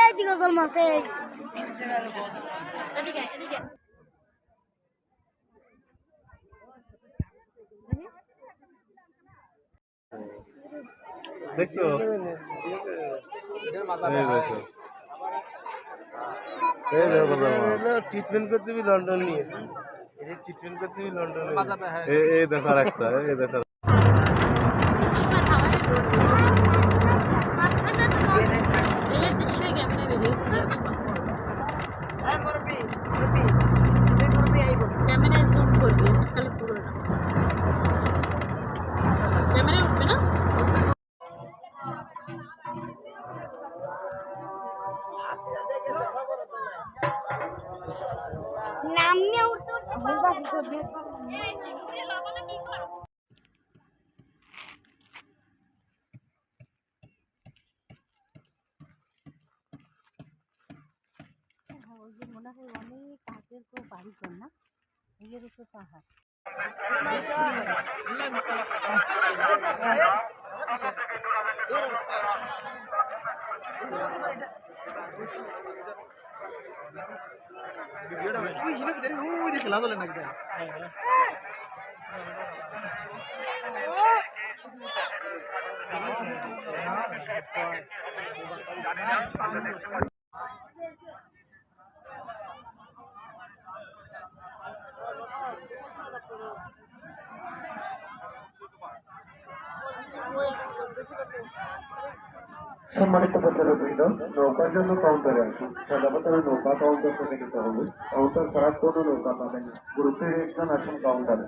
এদিকে জল মাছ এদিকে এদিকে দেখছো ট্রিটমেন্ট করতে বি লন্ডন নিয়ে ট্রিটমেন্ট করতে বি লন্ডন এই দেখার একটা এই দেখার ক্যামেরায় জুম করবি খালি পুরো না ক্যামেরায় উঠবে না নামে উঠতে উঠতে মনে হয় অনেক কাঠের তো বাড়ি কর না এর উপর পাহাড় খেলা চলে নাকি সম্মানিত পর্যটকবৃন্দ, নৌকার জন্য কাউন্টারে আসুন। সাধারণত নৌকা কাউন্টার থেকে নিতে হবে। কাউন্টার ছাড়া কোনো নৌকা পাবেন না। গ্রুপে একজন আসুন কাউন্টারে।